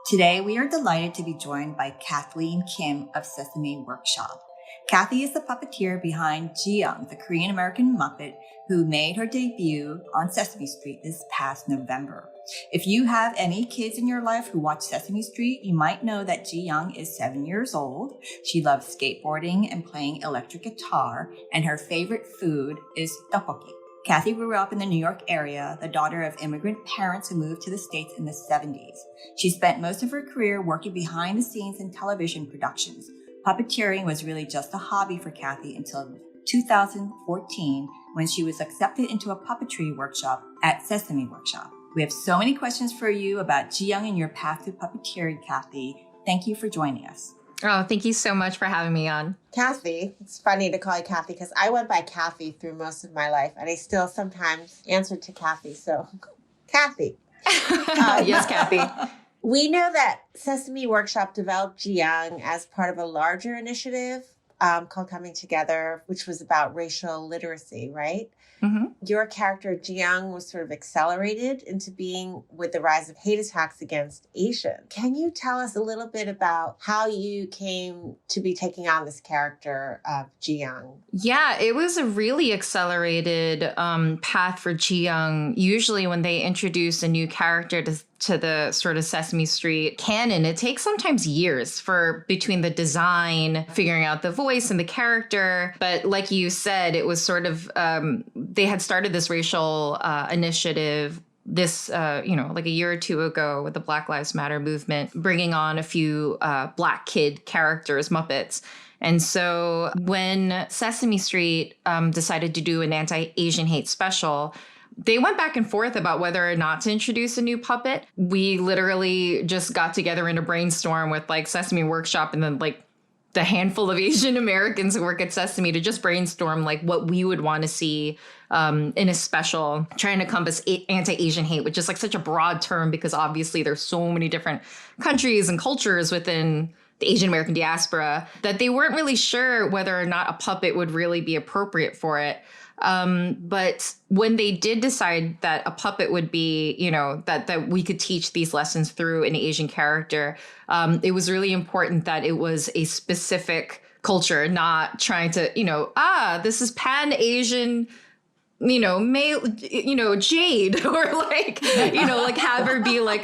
Today, we are delighted to be joined by Kathleen Kim of Sesame Workshop. Kathy is the puppeteer behind Jiyoung, the Korean-American Muppet who made her debut on Sesame Street this past November. If you have any kids in your life who watch Sesame Street, you might know that Jiyoung is 7 years old. She loves skateboarding and playing electric guitar, and her favorite food is ddukbokki. Kathy grew up in the New York area, the daughter of immigrant parents who moved to the States in the 70s. She spent most of her career working behind the scenes in television productions. Puppeteering was really just a hobby for Kathy until 2014, when she was accepted into a puppetry workshop at Sesame Workshop. We have so many questions for you about Jiyoung and your path to puppeteering, Kathy. Thank you for joining us. Oh, thank you so much for having me on. Kathy, it's funny to call you Kathy because I went by Kathy through most of my life, and I still sometimes answer to Kathy. So, Kathy. Yes, Kathy. We know that Sesame Workshop developed Jiyoung as part of a larger initiative called Coming Together, which was about racial literacy, right? Mm-hmm. Your character, Jiyoung, was sort of accelerated into being with the rise of hate attacks against Asians. Can you tell us a little bit about how you came to be taking on this character of Jiyoung? Yeah, it was a really accelerated path for Jiyoung. Usually when they introduce a new character to the sort of Sesame Street canon, it takes sometimes years for between the design, figuring out the voice and the character. But like you said, it was sort of, they had started this racial initiative this, like a year or two ago with the Black Lives Matter movement, bringing on a few Black kid characters, Muppets. And so when Sesame Street decided to do an anti-Asian hate special, they went back and forth about whether or not to introduce a new puppet. We literally just got together in a brainstorm with like Sesame Workshop and then like the handful of Asian Americans who work at Sesame to just brainstorm like what we would want to see in a special, trying to encompass anti-Asian hate, which is like such a broad term because obviously there's so many different countries and cultures within the Asian American diaspora that they weren't really sure whether or not a puppet would really be appropriate for it. But when they did decide that a puppet would be, that we could teach these lessons through an Asian character, it was really important that it was a specific culture, not trying to, this is pan-Asian, male, Jade, or like, like have her be like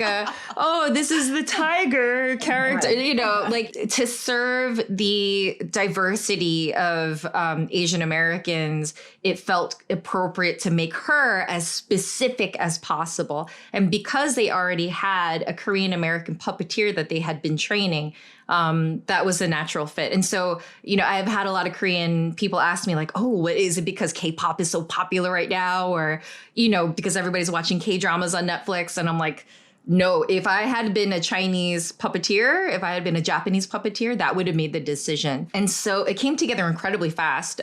this is the tiger character, right. Like to serve the diversity of Asian Americans, it felt appropriate to make her as specific as possible. And because they already had a Korean American puppeteer that they had been training, that was a natural fit. And so, I've had a lot of Korean people ask me like, oh, what is it because K-pop is so popular right now? Or, because everybody's watching K-dramas on Netflix. And I'm like, no, if I had been a Chinese puppeteer, if I had been a Japanese puppeteer, that would have made the decision. And so it came together incredibly fast.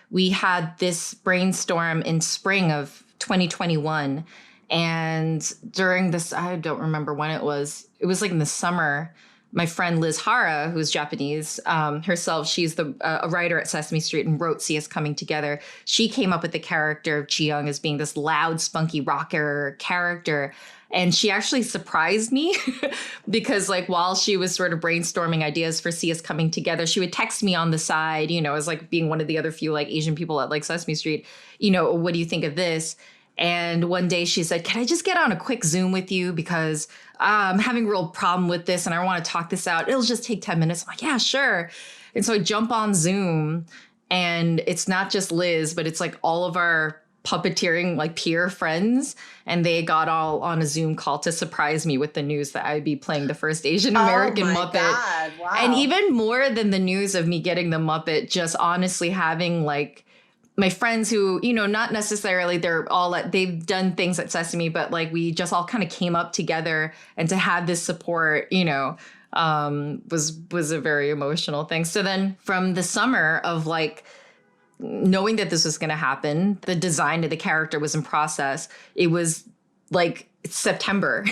We had this brainstorm in spring of 2021. And during this, I don't remember when it was like in the summer. My friend Liz Hara, who's Japanese herself, she's a writer at Sesame Street and wrote See Us Coming Together. She came up with the character of Jiyoung as being this loud, spunky rocker character. And she actually surprised me because like while she was sort of brainstorming ideas for See Us Coming Together, she would text me on the side, as like being one of the other few like Asian people at like Sesame Street, what do you think of this? And one day she said, can I just get on a quick Zoom with you? Because I'm having a real problem with this and I want to talk this out. It'll just take 10 minutes. I'm like, yeah, sure. And so I jump on Zoom and it's not just Liz, but it's like all of our puppeteering like peer friends. And they got all on a Zoom call to surprise me with the news that I'd be playing the first Asian American Muppet. God. Wow. And even more than the news of me getting the Muppet, just honestly having like my friends who, not necessarily they've done things at Sesame, but like we just all kind of came up together and to have this support, was a very emotional thing. So then from the summer of like knowing that this was going to happen, the design of the character was in process. It was like September,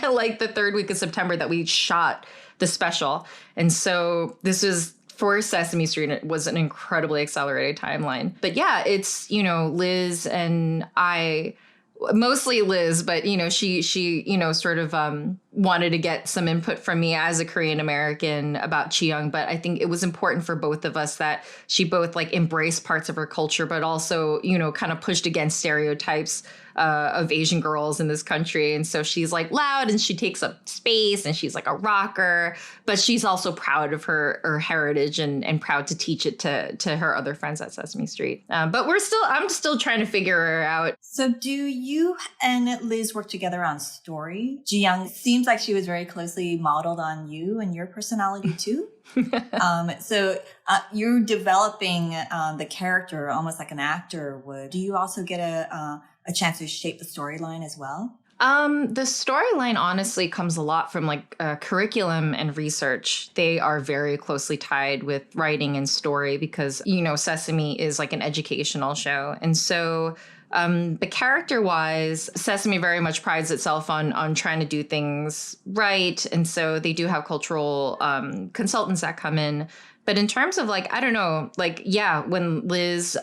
like the third week of September that we shot the special. And so this was for Sesame Street, it was an incredibly accelerated timeline. But yeah, it's, Liz and I, mostly Liz, but, she sort of wanted to get some input from me as a Korean American about Jiyoung, but I think it was important for both of us that she both like embraced parts of her culture, but also, you know, kind of pushed against stereotypes of Asian girls in this country. And so she's like loud and she takes up space and she's like a rocker, but she's also proud of her heritage and proud to teach it to her other friends at Sesame Street. But I'm still trying to figure her out. So do you and Liz work together on story? Jiyoung seems like she was very closely modeled on you and your personality too. So you're developing the character almost like an actor would. Do you also get a chance to shape the storyline as well? The storyline honestly comes a lot from like curriculum and research. They are very closely tied with writing and story because, you know, Sesame is like an educational show. And so the character-wise, Sesame very much prides itself on trying to do things right. And so they do have cultural consultants that come in. But in terms of like, I don't know, like, yeah, when Liz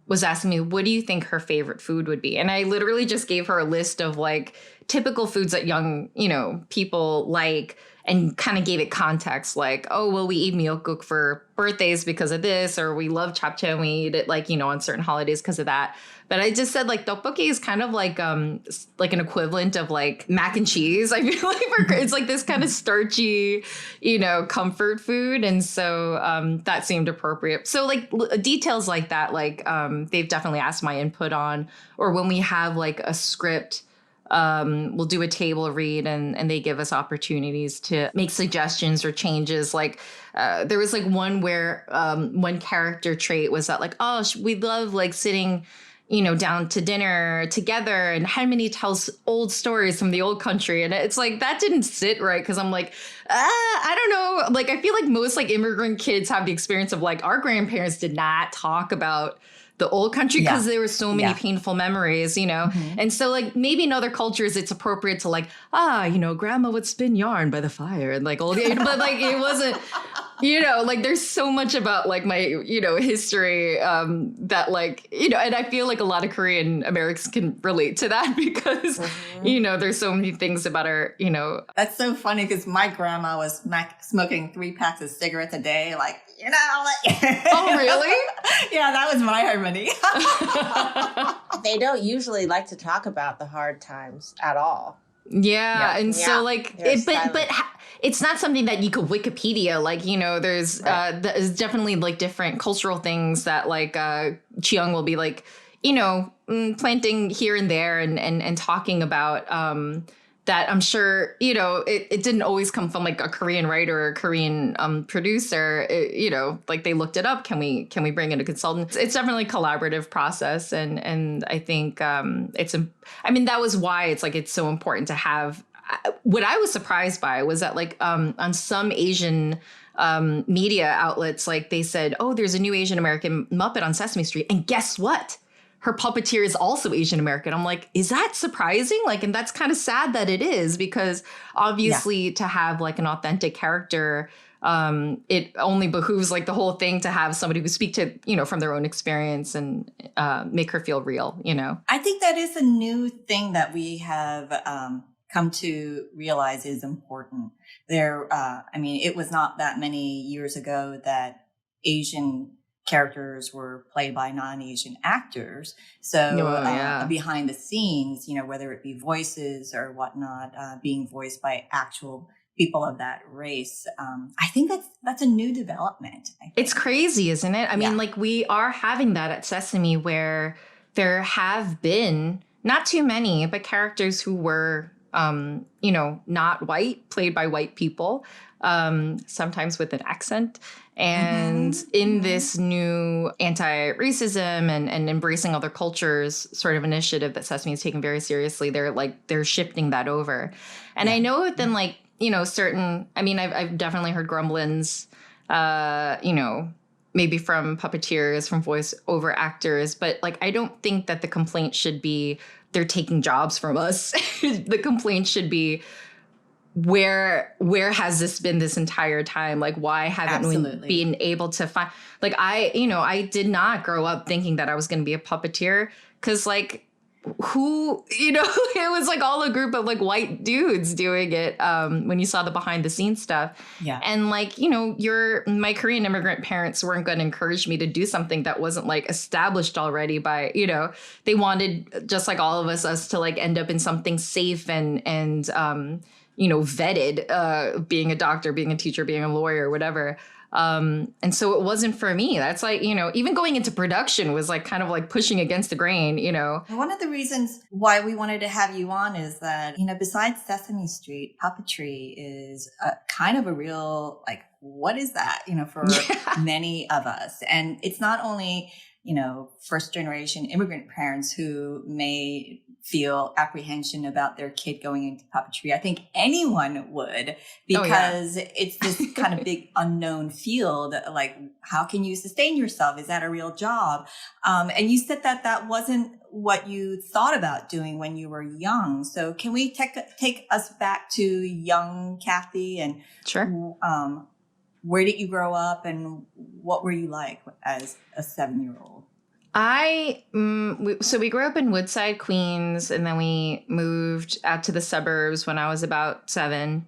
was asking me, what do you think her favorite food would be? And I literally just gave her a list of like typical foods that young, you know, people like, and kind of gave it context like, oh, well, we eat myeokguk for birthdays because of this, or we love japchae and we eat it like, you know, on certain holidays because of that. But I just said like ddukbokki is kind of like an equivalent of like mac and cheese. I feel like it's like this kind of starchy, you know, comfort food. And so that seemed appropriate. So like details like that, like they've definitely asked my input on, or when we have like a script, we'll do a table read and they give us opportunities to make suggestions or changes. Like there was like one where one character trait was that like, oh, we love like sitting, you know, down to dinner together, and Halmini tells old stories from the old country. And it's like, that didn't sit right. Cause I'm like, I don't know. Like, I feel like most like immigrant kids have the experience of like, our grandparents did not talk about the old country because there were so many painful memories, you know? Mm-hmm. And so like maybe in other cultures, it's appropriate to like, you know, grandma would spin yarn by the fire and like all the, but like it wasn't, you know, like there's so much about like my, you know, history that like, you know, and I feel like a lot of Korean Americans can relate to that because, you know, there's so many things about our, you know. That's so funny because my grandma was smoking 3 packs of cigarettes a day, like, you know, like. Oh, really? Yeah, that was my harmony. They don't usually like to talk about the hard times at all. Yeah. And so like, but it's not something that you could Wikipedia. Like, you know, there's definitely like different cultural things that like Jiyoung will be like, you know, planting here and there and talking about that. I'm sure, you know, it didn't always come from like a Korean writer or a Korean producer. You know, like they looked it up. Can we bring in a consultant? It's definitely a collaborative process. And I think I mean, that was why it's like it's so important to have. What I was surprised by was that like on some Asian media outlets, like they said, oh, there's a new Asian American Muppet on Sesame Street. And guess what? Her puppeteer is also Asian American. I'm like, is that surprising? Like, and that's kind of sad that it is because obviously to have like an authentic character, it only behooves like the whole thing to have somebody who speak to, you know, from their own experience and make her feel real, you know? I think that is a new thing that we have come to realize is important. I mean, it was not that many years ago that Asian characters were played by non-Asian actors. So behind the scenes, you know, whether it be voices or whatnot, being voiced by actual people of that race. I think that's a new development. It's crazy, isn't it? I mean, like we are having that at Sesame where there have been not too many, but characters who were, you know, not white, played by white people, sometimes with an accent. And in this new anti-racism and embracing other cultures sort of initiative that Sesame is taking very seriously, they're shifting that over. And I know then like, you know, I've definitely heard grumblings, you know, maybe from puppeteers, from voice over actors, but like, I don't think that the complaint should be they're taking jobs from us. The complaint should be, where has this been this entire time? Like, why haven't we been able to find, like, I did not grow up thinking that I was going to be a puppeteer. Cause like, who, it was like all a group of like white dudes doing it when you saw the behind the scenes stuff. Yeah. And like, my Korean immigrant parents weren't going to encourage me to do something that wasn't like established already by, they wanted just like all of us to like end up in something safe and vetted, being a doctor, being a teacher, being a lawyer, whatever. And so it wasn't for me. That's like, even going into production was like kind of like pushing against the grain, One of the reasons why we wanted to have you on is that, besides Sesame Street, puppetry is kind of a real, like, what is that, for many of us. And it's not only, first generation immigrant parents who may feel apprehension about their kid going into puppetry. I think anyone would, because it's this kind of big unknown field. Like, how can you sustain yourself? Is that a real job? And you said that wasn't what you thought about doing when you were young. So can we take us back to young Kathy and sure. Where did you grow up and what were you like as a 7-year-old? So we grew up in Woodside, Queens, and then we moved out to the suburbs when I was about 7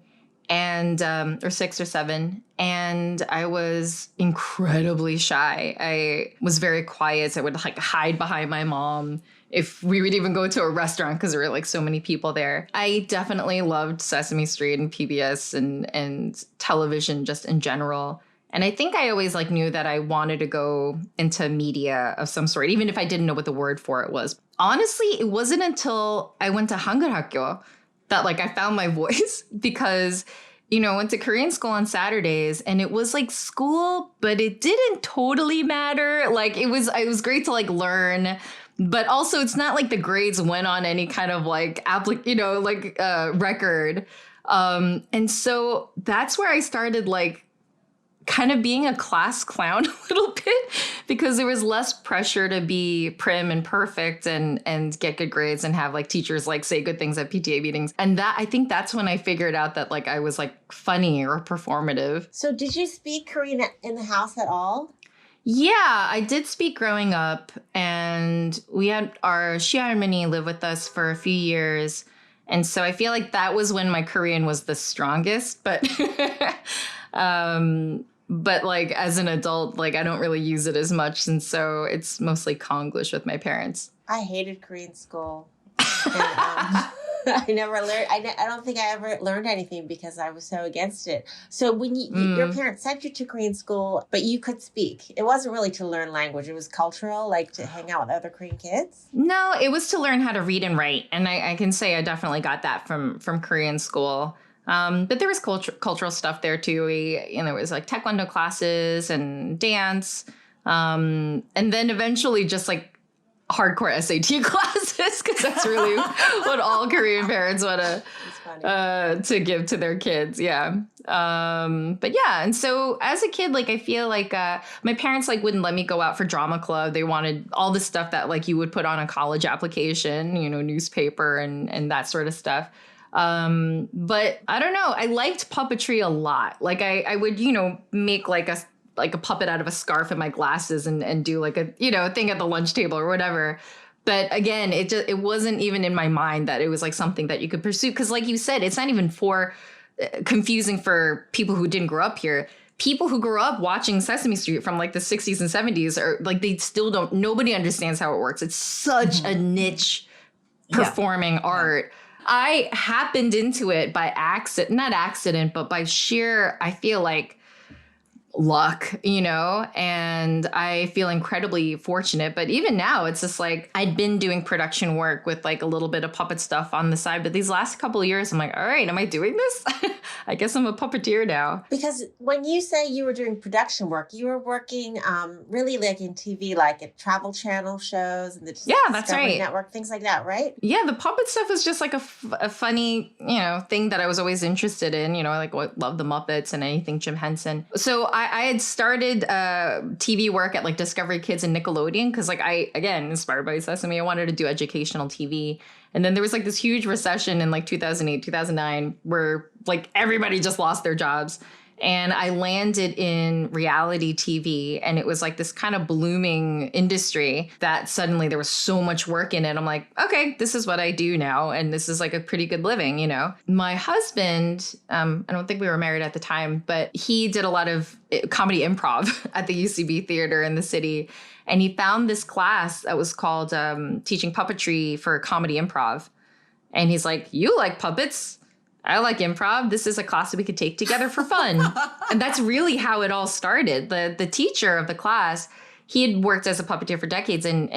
or 6 or 7. And I was incredibly shy. I was very quiet. So I would like hide behind my mom if we would even go to a restaurant because there were like so many people there. I definitely loved Sesame Street and PBS and television just in general. And I think I always like knew that I wanted to go into media of some sort, even if I didn't know what the word for it was. Honestly, it wasn't until I went to Hangul that like I found my voice because, went to Korean school on Saturdays and it was like school, but it didn't totally matter. Like it was great to like learn, but also it's not like the grades went on any kind of like record. And so that's where I started like kind of being a class clown a little bit because there was less pressure to be prim and perfect and get good grades and have like teachers like say good things at PTA meetings. And I think that's when I figured out that like I was like funny or performative. So did you speak Korean in the house at all? Yeah, I did speak growing up, and we had our Shiharmony live with us for a few years. And so I feel like that was when my Korean was the strongest, but but like as an adult, like I don't really use it as much. And so it's mostly Konglish with my parents. I hated Korean school. And, I never learned. I don't think I ever learned anything because I was so against it. So when your parents sent you to Korean school, but you could speak, it wasn't really to learn language. It was cultural, like to hang out with other Korean kids. No, it was to learn how to read and write. And I can say I definitely got that from Korean school. But there was cultural stuff there too. There was like taekwondo classes and dance. And then eventually just like hardcore SAT classes, because that's really what all Korean parents want to give to their kids. Yeah. But yeah. And so as a kid, like I feel like my parents like wouldn't let me go out for drama club. They wanted all the stuff that like you would put on a college application, newspaper and that sort of stuff. But I don't know. I liked puppetry a lot. Like I would, make like a puppet out of a scarf and my glasses and do like a thing at the lunch table or whatever. But again, it wasn't even in my mind that it was like something that you could pursue. Because like you said, it's not even for confusing for people who didn't grow up here. People who grew up watching Sesame Street from like the 60s and 70s are like, they still don't, nobody understands how it works. It's such a niche performing art. I happened into it by not accident, but by sheer, I feel like, luck, and I feel incredibly fortunate. But even now, it's just like I'd been doing production work with like a little bit of puppet stuff on the side. But these last couple of years, I'm like, all right, am I doing this? I guess I'm a puppeteer now. Because when you say you were doing production work, you were working really like in TV, like at Travel Channel shows and the that's right. Network, things like that, right? Yeah, the puppet stuff was just like a funny, thing that I was always interested in. I love the Muppets and anything Jim Henson. So I had started TV work at like Discovery Kids and Nickelodeon because like again, inspired by Sesame, I wanted to do educational TV. And then there was like this huge recession in like 2008, 2009 where like everybody just lost their jobs. And I landed in reality TV, and it was like this kind of blooming industry that suddenly there was so much work in it. I'm like, okay, this is what I do now. And this is like a pretty good living, you know. My husband, I don't think we were married at the time, but he did a lot of comedy improv at the UCB theater in the city. And he found this class that was called Teaching Puppetry for Comedy Improv. And he's like, you like puppets? I like improv. This is a class that we could take together for fun. And that's really how it all started. The teacher of the class, he had worked as a puppeteer for decades, and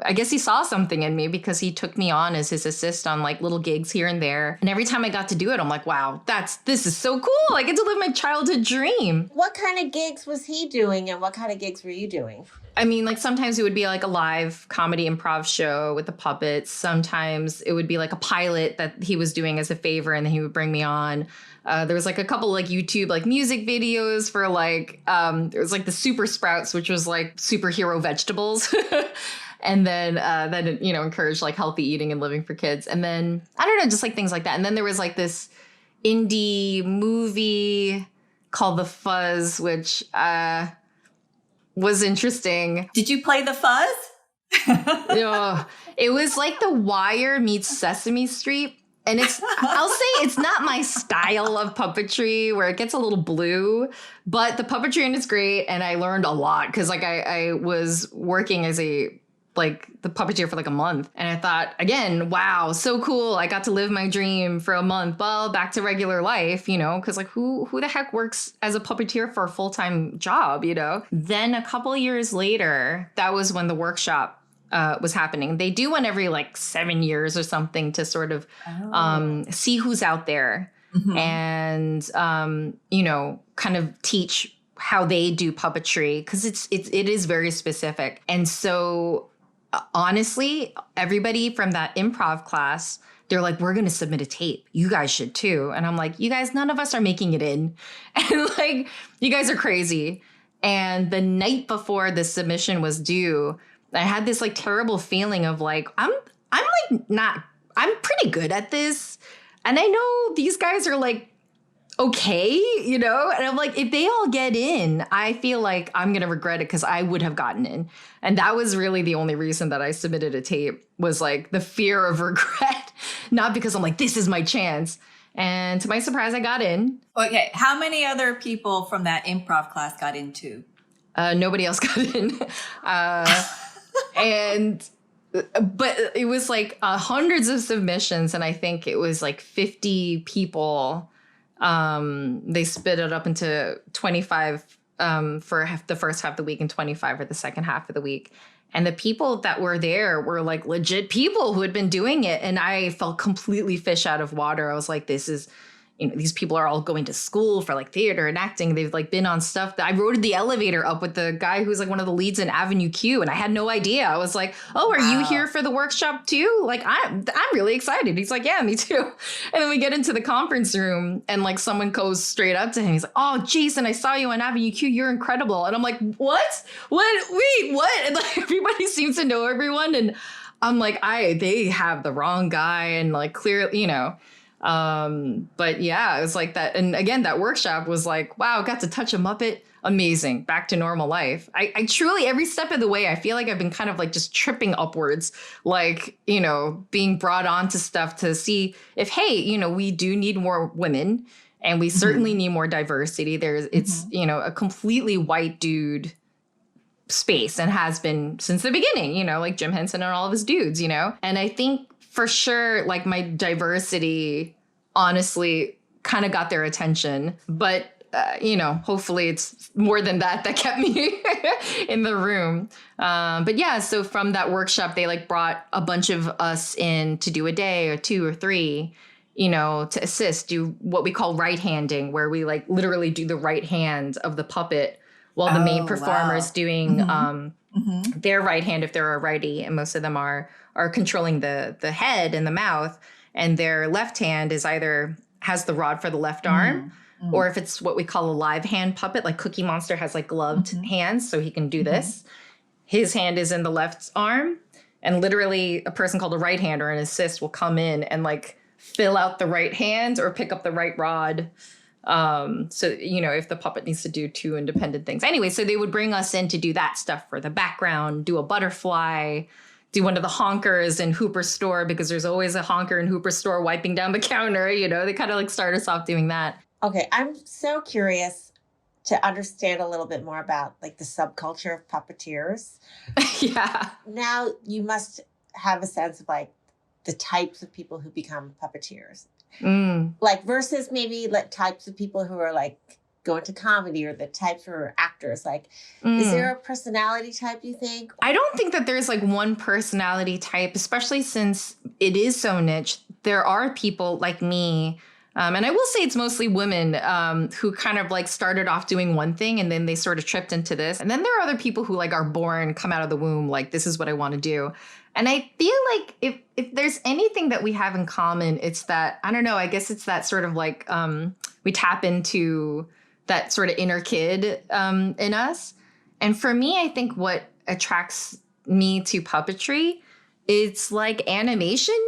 I guess he saw something in me because he took me on as his assist on like little gigs here and there. And every time I got to do it, I'm like, wow, this is so cool. I get to live my childhood dream. What kind of gigs was he doing, and what kind of gigs were you doing? I mean, like sometimes it would be like a live comedy improv show with the puppets. Sometimes it would be like a pilot that he was doing as a favor, and then he would bring me on. There was like a couple like YouTube like music videos for like there was like the Super Sprouts, which was like superhero vegetables. And then you know, encouraged like healthy eating and living for kids. And then I don't know, just like things like that. And then there was like this indie movie called The Fuzz, which was interesting. Did you play The Fuzz? It was like The Wire meets Sesame Street. And I'll say it's not my style of puppetry where it gets a little blue, but the puppetry in it's great. And I learned a lot because like I was working as the puppeteer for like a month. And I thought, again, wow, so cool. I got to live my dream for a month. Well, back to regular life, you know, because like who the heck works as a puppeteer for a full-time job, you know? Then a couple years later, that was when the workshop was happening. They do one every like 7 years or something to sort of see who's out there and, you know, kind of teach how they do puppetry because it is very specific. And so honestly, everybody from that improv class, they're like, we're going to submit a tape. You guys should too. And I'm like, you guys, none of us are making it in. And like, you guys are crazy. And the night before the submission was due, I had this like terrible feeling of like, I'm pretty good at this. And I know these guys are like, okay, you know, and I'm like, if they all get in, I feel like I'm going to regret it because I would have gotten in. And that was really the only reason that I submitted a tape was like the fear of regret, not because I'm like, this is my chance. And to my surprise, I got in. Okay. How many other people from that improv class got in too? Nobody else got in. But it was like hundreds of submissions. And I think it was like 50 people. They split it up into 25 for the first half of the week and 25 for the second half of the week. And the people that were there were like legit people who had been doing it. And I felt completely fish out of water. I was like, this is, you know, these people are all going to school for like theater and acting. They've like been on stuff that I rode the elevator up with the guy who's like one of the leads in Avenue Q. And I had no idea. I was like, oh, are you here for the workshop too? Like, I'm really excited. He's like, yeah, me too. And then we get into the conference room and like someone goes straight up to him. He's like, oh, Jason, I saw you on Avenue Q. You're incredible. And I'm like, what? Wait, what? And like everybody seems to know everyone. And I'm like, they have the wrong guy. And like clearly, you know, but yeah, it was like that. And again, that workshop was like, wow, got to touch a Muppet. Amazing. Back to normal life. I truly, every step of the way, I feel like I've been kind of like just tripping upwards, like, you know, being brought on to stuff to see if, hey, you know, we do need more women and we certainly need more diversity. It's, you know, a completely white dude space and has been since the beginning, you know, like Jim Henson and all of his dudes, you know, and I think for sure, like my diversity, honestly, kind of got their attention. But, you know, hopefully it's more than that kept me in the room. But yeah, so from that workshop, they like brought a bunch of us in to do a day or 2 or 3, you know, to assist, do what we call right-handing, where we like literally do the right hand of the puppet while the main performer is doing their right hand if they're a righty, and most of them are controlling the head and the mouth, and their left hand is either has the rod for the left arm, or if it's what we call a live hand puppet, like Cookie Monster has like gloved hands, so he can do this. His hand is in the left arm, and literally a person called a right hand or an assist will come in and like fill out the right hand or pick up the right rod So, if the puppet needs to do 2 independent things. Anyway, so they would bring us in to do that stuff for the background, do a butterfly, do one of the honkers in Hooper's store, because there's always a honker in Hooper's store wiping down the counter. They kind of like start us off doing that. Okay, I'm so curious to understand a little bit more about like the subculture of puppeteers. Yeah. Now you must have a sense of like the types of people who become puppeteers. Like versus maybe like types of people who are like go into comedy, or the types who are actors. Like, is there a personality type, you think? I don't think that there's like one personality type, especially since it is so niche. There are people like me, and I will say it's mostly women who kind of like started off doing one thing and then they sort of tripped into this. And then there are other people who like are born, come out of the womb, like this is what I want to do. And I feel like if there's anything that we have in common, it's that, I don't know, I guess it's that sort of like we tap into that sort of inner kid in us. And for me, I think what attracts me to puppetry, it's like animation,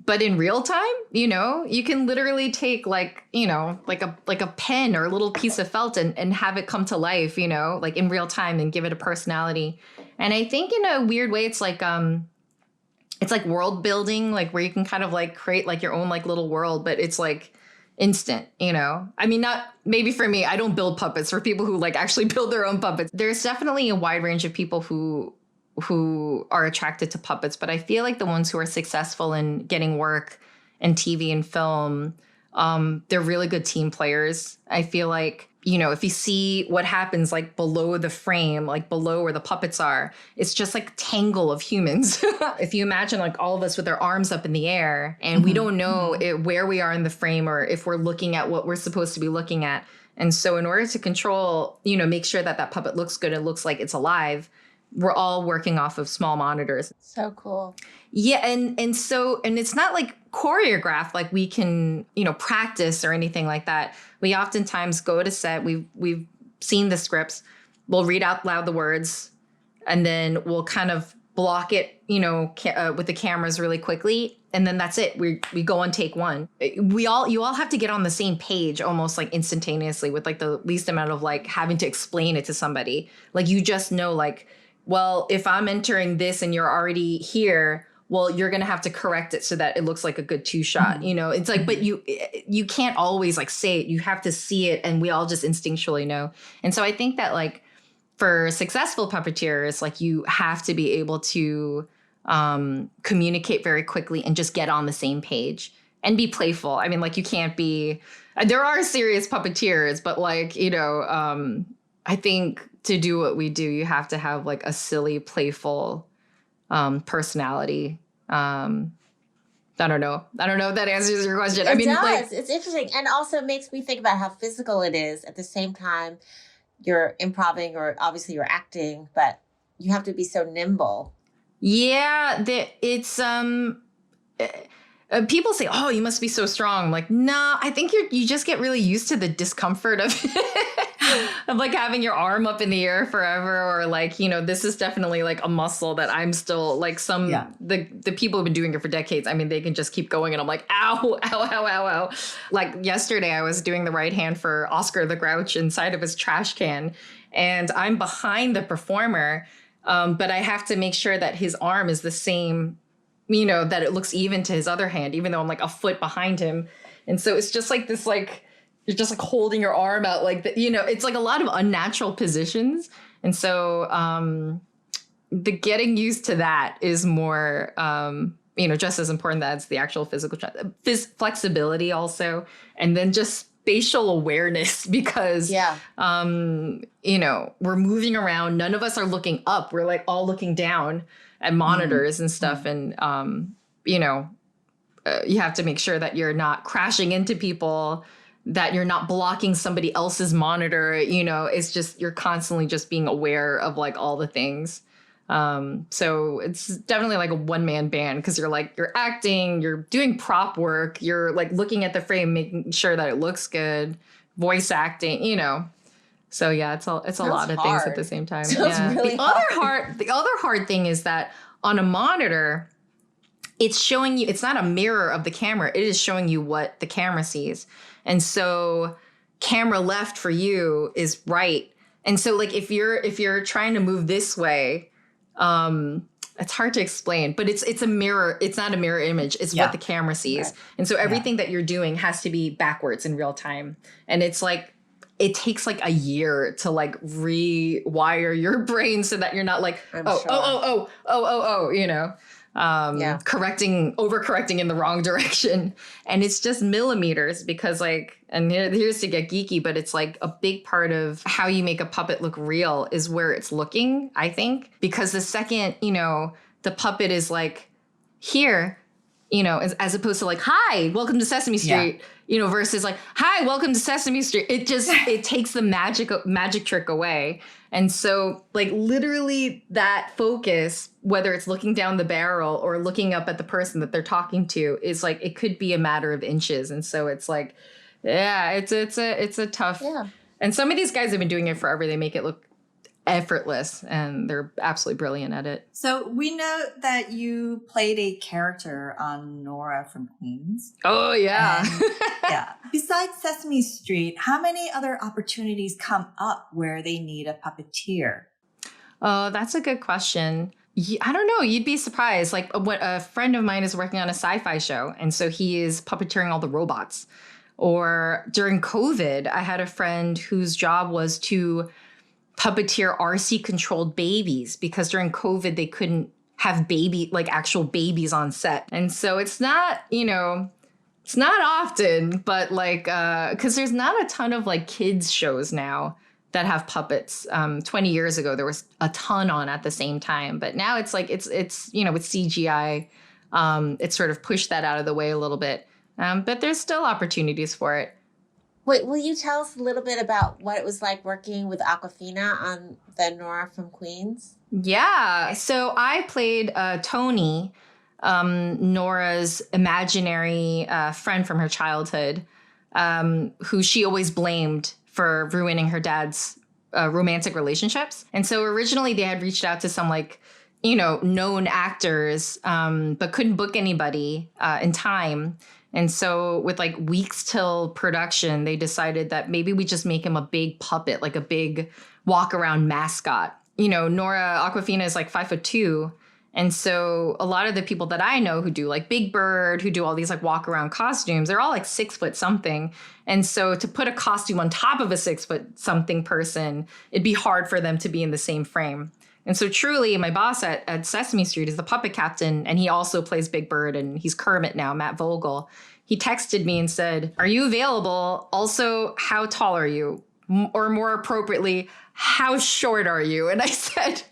but in real time. You can literally take like a pen or a little piece of felt and have it come to life, like in real time, and give it a personality. And I think in a weird way, it's like world building, like where you can kind of like create like your own like little world, but it's like instant, I mean, not maybe for me, I don't build puppets. For people who like actually build their own puppets, there's definitely a wide range of people who are attracted to puppets, but I feel like the ones who are successful in getting work in TV and film, they're really good team players. I feel like, if you see what happens like below the frame, like below where the puppets are, it's just like a tangle of humans. If you imagine like all of us with our arms up in the air and we don't know where we are in the frame, or if we're looking at what we're supposed to be looking at. And so in order to control, make sure that puppet looks good, it looks like it's alive, we're all working off of small monitors. So cool. Yeah. And it's not like choreographed, like we can, practice or anything like that. We oftentimes go to set. We've seen the scripts. We'll read out loud the words, and then we'll kind of block it, with the cameras really quickly. And then that's it. We go on take one. You all have to get on the same page almost like instantaneously, with like the least amount of like having to explain it to somebody. Like you just know, like, well, if I'm entering this and you're already here, well, you're going to have to correct it so that it looks like a good 2-shot. It's like, but you can't always like say it. You have to see it, and we all just instinctually know. And so I think that like for successful puppeteers, like you have to be able to communicate very quickly and just get on the same page and be playful. I mean, like you can't be, there are serious puppeteers, but like, I think to do what we do, you have to have like a silly, playful personality. I don't know if that answers your question. It does. Like, it's interesting. And also makes me think about how physical it is. At the same time, you're improvising, or obviously you're acting, but you have to be so nimble. Yeah, it's people say, "Oh, you must be so strong." I'm like, no, I think you just get really used to the discomfort of of like having your arm up in the air forever, or like, this is definitely like a muscle that I'm still like the people who've been doing it for decades. I mean, they can just keep going, and I'm like, ow, ow, ow, ow, ow. Like yesterday, I was doing the right hand for Oscar the Grouch inside of his trash can, and I'm behind the performer, but I have to make sure that his arm is the same, that it looks even to his other hand, even though I'm like a foot behind him. And so it's just like this, like, you're just like holding your arm out like that, it's like a lot of unnatural positions. And so the getting used to that is more, just as important as the actual physical flexibility also. And then just spatial awareness, because, we're moving around. None of us are looking up. We're like all looking down at monitors and stuff. And, you have to make sure that you're not crashing into people, that you're not blocking somebody else's monitor. It's just, you're constantly just being aware of like all the things. So it's definitely like a one-man band, because you're acting, you're doing prop work, you're like looking at the frame, making sure that it looks good, voice acting, So yeah, it's a lot of things at the same time. Yeah. Really the other hard thing is that on a monitor, it's showing you, it's not a mirror of the camera. It is showing you what the camera sees. And so camera left for you is right. And so like if you're trying to move this way, it's hard to explain, but it's a mirror. It's not a mirror image. It's what the camera sees. Right. And so everything that you're doing has to be backwards in real time. And it's like, it takes like a year to like rewire your brain so that you're not like, you know, overcorrecting in the wrong direction. And it's just millimeters because like, and here's to get geeky, but it's like a big part of how you make a puppet look real is where it's looking, I think, because the second, you know, the puppet is like here, you know, as opposed to like, hi, welcome to Sesame Street, you know, versus like, hi, welcome to Sesame Street. It just, it takes the magic trick away. And so like literally that focus, whether it's looking down the barrel or looking up at the person that they're talking to, is like, it could be a matter of inches. And so it's like, it's a tough, and some of these guys have been doing it forever. They make it look effortless and they're absolutely brilliant at it. So we know that you played a character on Nora from Queens. Oh yeah. And, besides Sesame Street, how many other opportunities come up where they need a puppeteer? Oh, that's a good question. I don't know. You'd be surprised. Like a friend of mine is working on a sci-fi show. And so he is puppeteering all the robots. Or during COVID, I had a friend whose job was to puppeteer RC controlled babies because during COVID they couldn't have actual babies on set. And so it's not, you know, it's not often, but like, cause there's not a ton of like kids shows now that have puppets. 20 years ago, there was a ton on at the same time, but now it's like, it's, you know, with CGI, it's sort of pushed that out of the way a little bit. But there's still opportunities for it. Wait, will you tell us a little bit about what it was like working with Awkwafina on the Nora from Queens? Yeah. So I played Tony, Nora's imaginary friend from her childhood, who she always blamed for ruining her dad's romantic relationships. And so originally they had reached out to some like, you know, known actors, but couldn't book anybody in time. And so with like weeks till production, they decided that maybe we just make him a big puppet, like a big walk around mascot. You know, Nora Awkwafina is like 5'2". And so a lot of the people that I know who do like Big Bird, who do all these like walk around costumes, they're all like 6 foot something. And so to put a costume on top of a 6 foot something person, it'd be hard for them to be in the same frame. And so truly, my boss at Sesame Street is the puppet captain, and he also plays Big Bird, and he's Kermit now, Matt Vogel. He texted me and said, "Are you available? Also, how tall are you? Or more appropriately, how short are you?" And I said,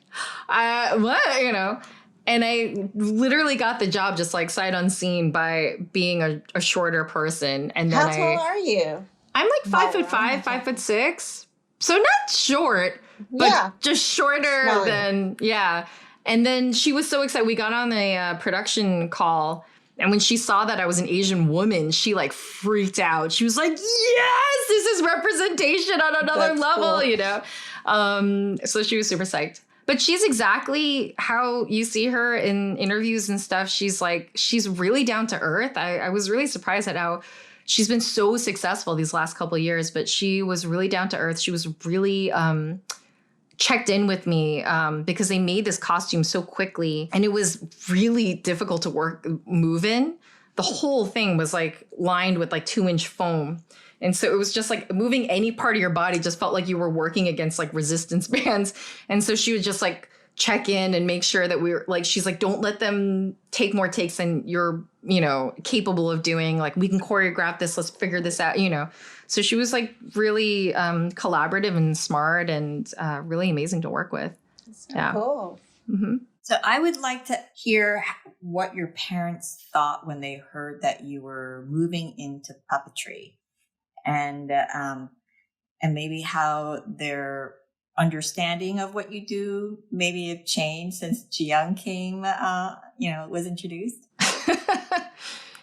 what? You know? And I literally got the job just like sight unseen by being a shorter person. And then how tall are you? I'm like 5'5", 5'6". So not short, but just shorter than, And then she was so excited. We got on a production call. And when she saw that I was an Asian woman, she like freaked out. She was like, yes, this is representation on another level, cool. You know? So she was super psyched. But she's exactly how you see her in interviews and stuff. She's really down to earth. I was really surprised at how she's been so successful these last couple of years, but she was really down to earth. She was really checked in with me because they made this costume so quickly and it was really difficult to move in. The whole thing was like lined with like 2-inch foam. And so it was just like moving any part of your body just felt like you were working against like resistance bands. And so she would just like check in and make sure that we were like, she's like, don't let them take more takes than you're, you know, capable of doing. Like, we can choreograph this. Let's figure this out, you know. So she was like really collaborative and smart and really amazing to work with. That's so cool. Mm-hmm. So I would like to hear what your parents thought when they heard that you were moving into puppetry, and maybe how their understanding of what you do maybe have changed since Jiyoung came, was introduced.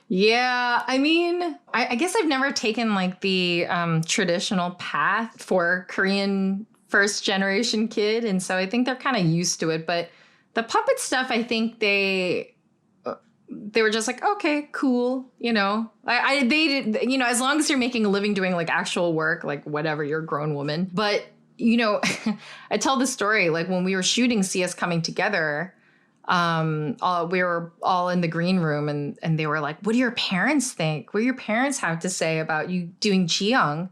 Yeah, I mean, I guess I've never taken like the traditional path for Korean first generation kid. And so I think they're kind of used to it. But the puppet stuff, I think they they were just like, okay, cool. You know, they did, you know, as long as you're making a living doing like actual work, like whatever, you're a grown woman. But, you know, I tell the story, like when we were shooting See Us Coming Together, we were all in the green room and they were like, what do your parents think? What do your parents have to say about you doing Jiyoung?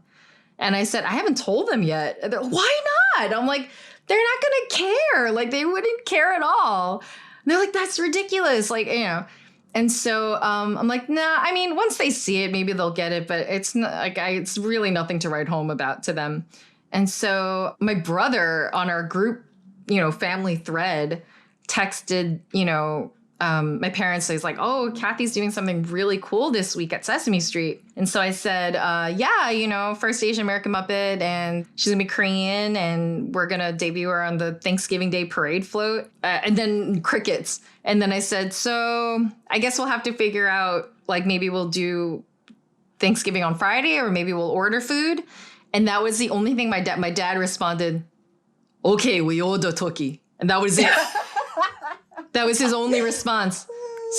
And I said, I haven't told them yet. And they're like, why not? I'm like, they're not going to care. Like they wouldn't care at all. And they're like, that's ridiculous. Like, you know. And so I'm like, nah, I mean, once they see it, maybe they'll get it. But it's not like it's really nothing to write home about to them. And so my brother on our group, you know, family thread texted, you know, my parents. So he's like, oh, Kathy's doing something really cool this week at Sesame Street. And so I said, yeah, you know, first Asian American Muppet, and she's gonna be Korean, and we're gonna debut her on the Thanksgiving Day parade float. And then crickets. And then I said, so I guess we'll have to figure out, like, maybe we'll do Thanksgiving on Friday, or maybe we'll order food. And that was the only thing my dad responded, okay, we order turkey. And that was it. That was his only response.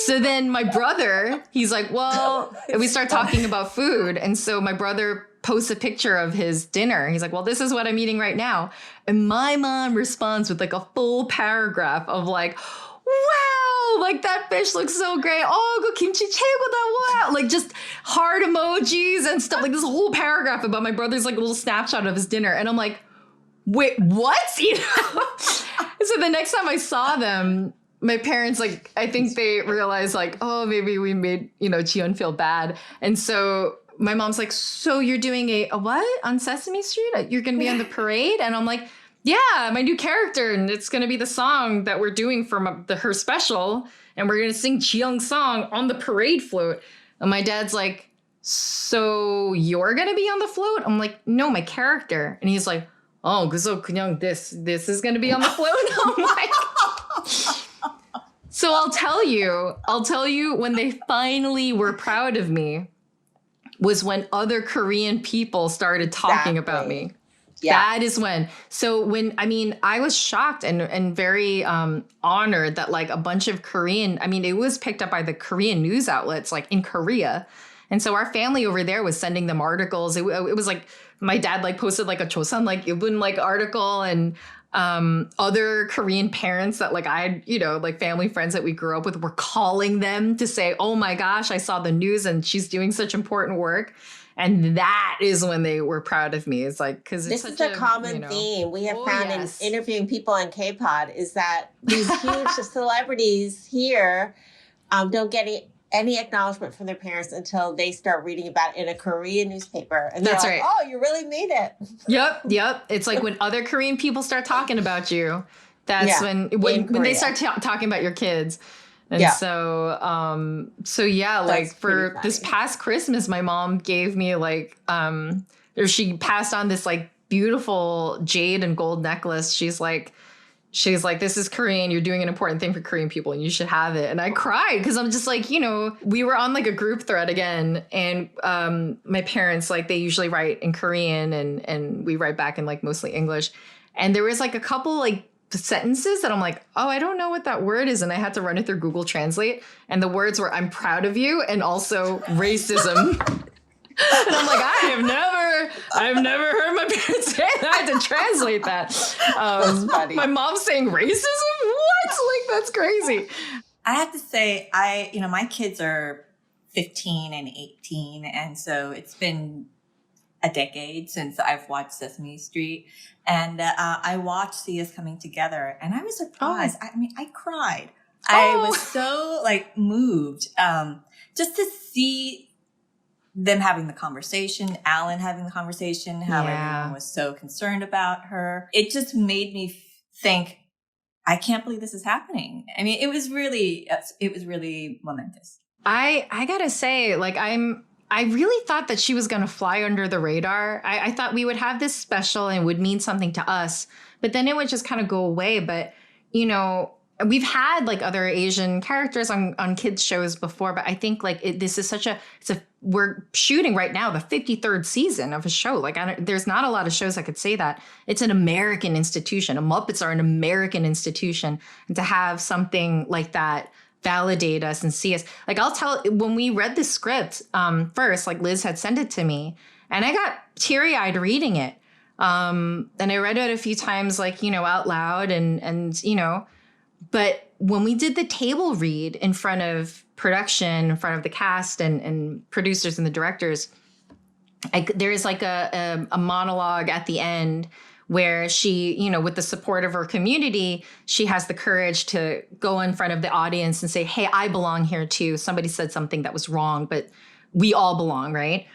So then my brother, he's like, well, and we start talking about food. And so my brother posts a picture of his dinner. He's like, well, this is what I'm eating right now. And my mom responds with like a full paragraph of like, wow, like that fish looks so great. Oh, 그 김치 최고다. Wow. Like just heart emojis and stuff. Like this whole paragraph about my brother's like a little snapshot of his dinner. And I'm like, wait, what? You know? So the next time I saw them, my parents, like, I think they realized like, oh, maybe we made, you know, Jiyoung feel bad. And so my mom's like, so you're doing a what on Sesame Street? You're going to be on the parade? And I'm like, yeah, my new character. And it's going to be the song that we're doing for her special. And we're going to sing Jiyoung's song on the parade float. And my dad's like, so you're going to be on the float? I'm like, no, my character. And he's like, oh, so 그냥 this is going to be on the float? I'm like... So I'll tell you when they finally were proud of me was when other Korean people started talking about me. Yeah. That is when. So when, I mean, I was shocked and very honored that like a bunch of Korean, I mean, it was picked up by the Korean news outlets like in Korea. And so our family over there was sending them articles. It was like my dad like posted like a Chosun like Ibun like article, and other Korean parents that like I had, you know, like family friends that we grew up with were calling them to say, oh my gosh, I saw the news and she's doing such important work. And that is when they were proud of me. It's like, because it's this such is a common you know, theme we have found in interviewing people on K-Pod is that these huge celebrities here don't get any acknowledgement from their parents until they start reading about it in a Korean newspaper. And that's like, right. Oh, you really made it. Yep. It's like when other Korean people start talking about you, that's when they start talking about your kids. And so yeah, like for this past Christmas, my mom gave me like, or she passed on this like beautiful jade and gold necklace. She's like, this is Korean. You're doing an important thing for Korean people and you should have it. And I cried because I'm just like, you know, we were on like a group thread again. And my parents, like they usually write in Korean and we write back in like mostly English. And there was like a couple like sentences that I'm like, oh, I don't know what that word is. And I had to run it through Google Translate. And the words were, I'm proud of you. And also racism. And I'm like, I've never heard my parents say that. I had to translate that. That's funny. My mom's saying racism? What? Like, that's crazy. I have to say, my kids are 15 and 18. And so it's been a decade since I've watched Sesame Street. And I watched See Us Coming Together. And I was surprised. I mean, I cried. I was so like moved just to see them having the conversation, Alan having the conversation, how everyone was so concerned about her. It just made me think, I can't believe this is happening. I mean, it was really momentous. I gotta say, like, I really thought that she was going to fly under the radar. I thought we would have this special and it would mean something to us, but then it would just kind of go away. But, you know, we've had like other Asian characters on kids shows before, but I think like this is we're shooting right now the 53rd season of a show. Like there's not a lot of shows that could say that. It's an American institution. Muppets are an American institution. And to have something like that validate us and see us. Like I'll tell, when we read the script first, like Liz had sent it to me and I got teary-eyed reading it. And I read it a few times, like, you know, out loud and, you know, but when we did the table read in front of production, in front of the cast and producers and the directors, there's like a monologue at the end where she, you know, with the support of her community, she has the courage to go in front of the audience and say, hey, I belong here too. Somebody said something that was wrong, but we all belong, right?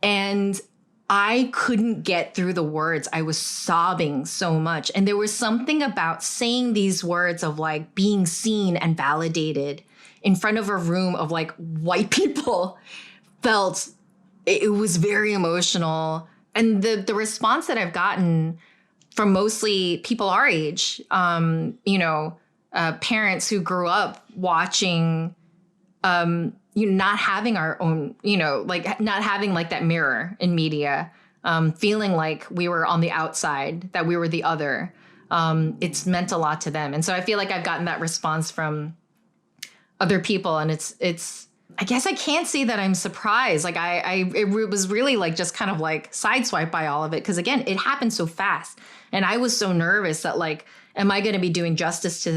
And I couldn't get through the words. I was sobbing so much. And there was something about saying these words of like being seen and validated in front of a room of like white people felt, it was very emotional. And the response that I've gotten from mostly people our age, you know, parents who grew up watching, not having our own, you know, like not having like that mirror in media, feeling like we were on the outside, that we were the other. It's meant a lot to them. And so I feel like I've gotten that response from other people. And it's, I guess I can't say that I'm surprised. Like it was really like just kind of like sideswiped by all of it. Cause again, it happened so fast. And I was so nervous that like, am I going to be doing justice to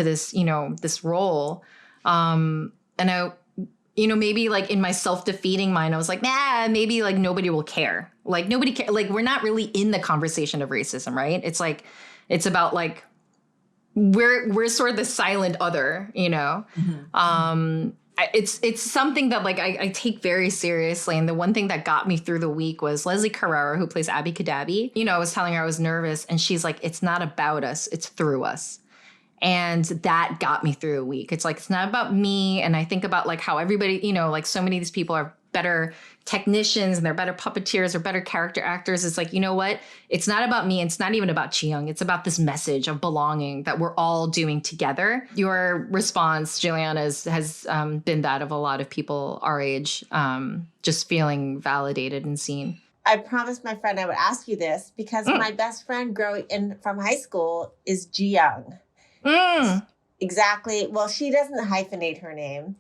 this, you know, this role? And I, you know, maybe like in my self-defeating mind, I was like, nah, maybe like nobody will care. Like nobody care. Like we're not really in the conversation of racism, right? It's like, it's about like, we're sort of the silent other, you know? Mm-hmm. It's something that like I take very seriously. And the one thing that got me through the week was Leslie Carrera, who plays Abby Cadabby. You know, I was telling her I was nervous and she's like, it's not about us, it's through us. And that got me through a week. It's like, it's not about me. And I think about like how everybody, you know, like so many of these people are better technicians and they're better puppeteers or better character actors. It's like, you know what? It's not about me. It's not even about Jiyoung. It's about this message of belonging that we're all doing together. Your response, Juliana, has been that of a lot of people our age, just feeling validated and seen. I promised my friend I would ask you this because my best friend from high school is Jiyoung. Exactly. Well, she doesn't hyphenate her name,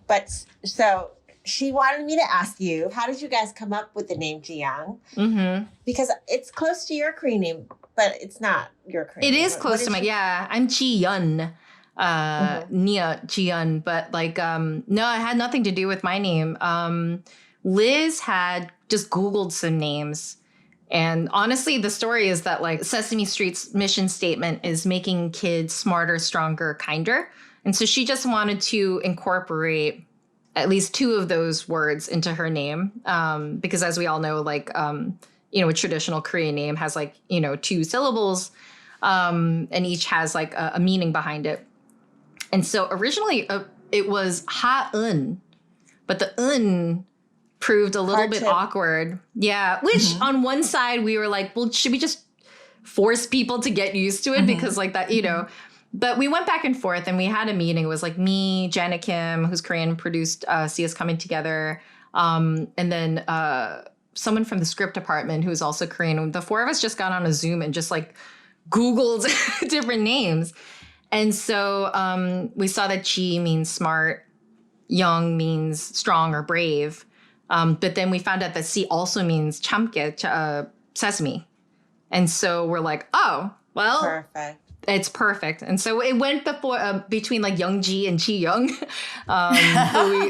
but so she wanted me to ask you, how did you guys come up with the name Jiyoung? Mm-hmm. Because it's close to your Korean name, but it's not your Korean name. It is close to my, yeah, I'm Jiyoung, Nia Jiyoung, but like, no, it had nothing to do with my name. Liz had just Googled some names. And honestly, the story is that like Sesame Street's mission statement is making kids smarter, stronger, kinder. And so she just wanted to incorporate at least two of those words into her name. Because as we all know, like, you know, a traditional Korean name has like, you know, 2 syllables and each has like a meaning behind it. And so originally it was Ha-eun, but the un proved a little bit awkward. Yeah. Which on one side we were like, well, should we just force people to get used to it? Because like that, you know, but we went back and forth and we had a meeting. It was like me, Janet Kim, who's Korean, produced See Us Coming Together. And then someone from the script department who's also Korean. The 4 of us just got on a Zoom and just like Googled different names. And so we saw that Ji means smart, Young means strong or brave. But then we found out that C also means chamke, sesame. And so we're like, oh, well, perfect. It's perfect. And so it went between like Youngji and Jiyoung.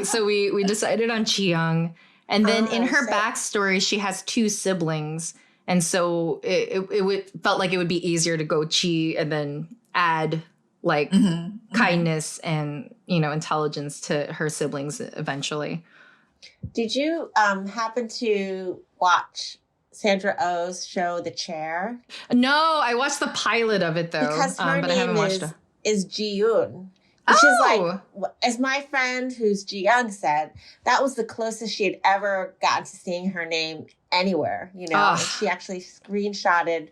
So we decided on Jiyoung. And then in her backstory, she has 2 siblings. And so it felt like it would be easier to go Ji and then add like kindness and, you know, intelligence to her siblings eventually. Did you happen to watch Sandra Oh's show, The Chair? No, I watched the pilot of it though, because her but name I haven't watched it. Is Jiyoung, which is like, as my friend who's Jiyoung said, that was the closest she had ever gotten to seeing her name anywhere. You know, she actually screenshotted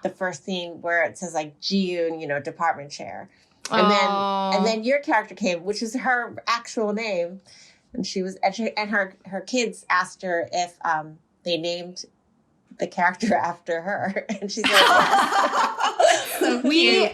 the first scene where it says like Jiyoung, you know, department chair, and then your character came, which is her actual name. And she was, and her kids asked her if they named the character after her, and she said yes. So cute.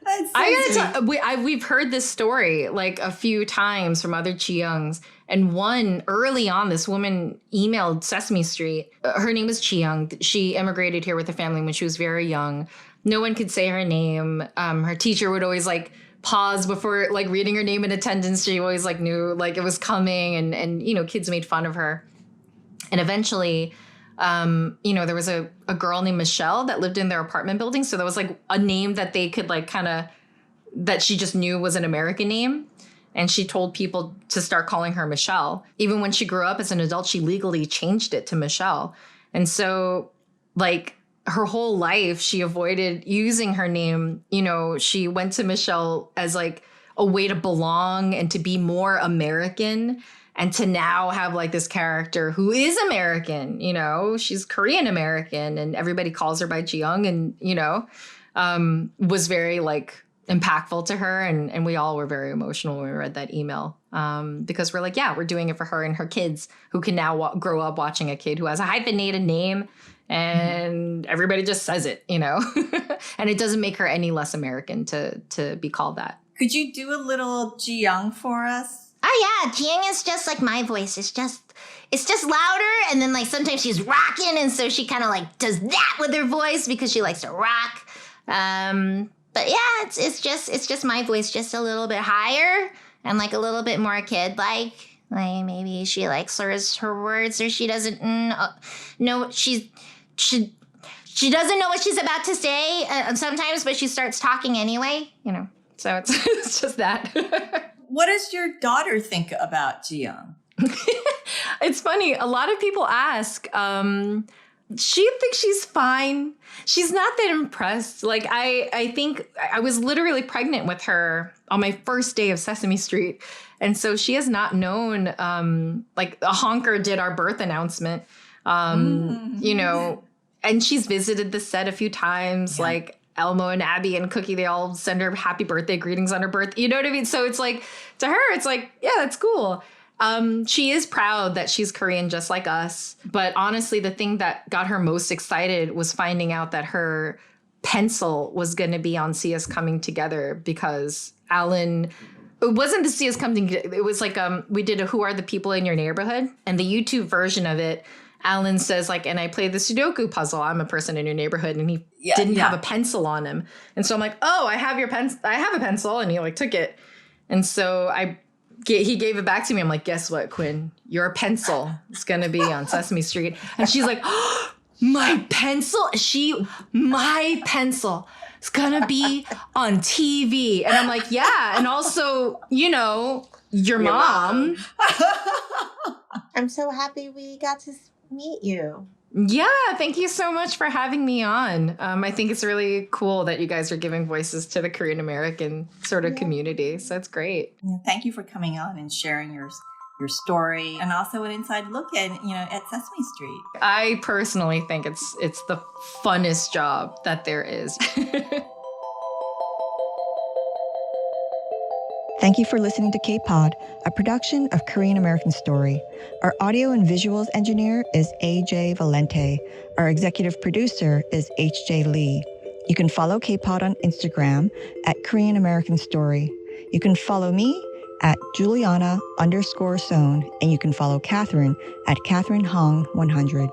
That's We've heard this story like a few times from other Jiyoungs. And one early on, this woman emailed Sesame Street. Her name is Jiyoung. She immigrated here with her family when she was very young. No one could say her name. Her teacher would always like pause before like reading her name in attendance. She always like knew like it was coming, and you know, kids made fun of her. And eventually, you know, there was a girl named Michelle that lived in their apartment building. So there was like a name that they could like kind of, that she just knew was an American name. And she told people to start calling her Michelle. Even when she grew up as an adult, she legally changed it to Michelle. And so like her whole life, she avoided using her name. You know, she went to Michelle as like a way to belong and to be more American. And to now have like this character who is American, you know, she's Korean American and everybody calls her by Jiyoung, and, you know, was very like impactful to her. And we all were very emotional when we read that email, because we're like, yeah, we're doing it for her and her kids who can now grow up watching a kid who has a hyphenated name and everybody just says it, you know, and it doesn't make her any less American to be called that. Could you do a little Jiyoung for us? Oh yeah, Jiyoung is just like my voice. It's just louder, and then like sometimes she's rocking, and so she kind of like does that with her voice because she likes to rock. But yeah, it's just my voice, just a little bit higher and like a little bit more kid-like. Like maybe she like slurs her words, or she doesn't know she doesn't know what she's about to say sometimes, but she starts talking anyway. You know, so it's just that. What does your daughter think about Jiyoung? It's funny. A lot of people ask. She thinks she's fine. She's not that impressed. Like, I think I was literally pregnant with her on my first day of Sesame Street. And so she has not known, like a honker did our birth announcement, you know, and she's visited the set a few times, like Elmo and Abby and Cookie, they all send her happy birthday greetings on her birthday. You know what I mean? So it's like, to her, it's like, yeah, that's cool. She is proud that she's Korean just like us. But honestly, the thing that got her most excited was finding out that her pencil was going to be on See Us Coming Together, because Alan, it wasn't the See Us Coming Together. It was like, we did a Who Are the People in Your Neighborhood? And the YouTube version of it, Alan says, like, and I played the Sudoku puzzle. I'm a person in your neighborhood. And he didn't have a pencil on him. And so I'm like, oh, I have your pencil. I have a pencil. And he like took it. And so he gave it back to me. I'm like, guess what, Quinn? Your pencil is going to be on Sesame Street. And she's like, oh, my pencil? My pencil is going to be on TV. And I'm like, yeah. And also, you know, your mom. I'm so happy we got to meet you. Yeah, thank you so much for having me on. I think it's really cool that you guys are giving voices to the Korean American sort of community. So it's great. Thank you for coming on and sharing your story, and also an inside look at Sesame Street. I personally think it's the funnest job that there is. Thank you for listening to K-Pod, a production of Korean American Story. Our audio and visuals engineer is AJ Valente. Our executive producer is HJ Lee. You can follow K-Pod on Instagram at Korean American Story. You can follow me at Juliana_Sohn, and you can follow Catherine at Catherine Hong 100.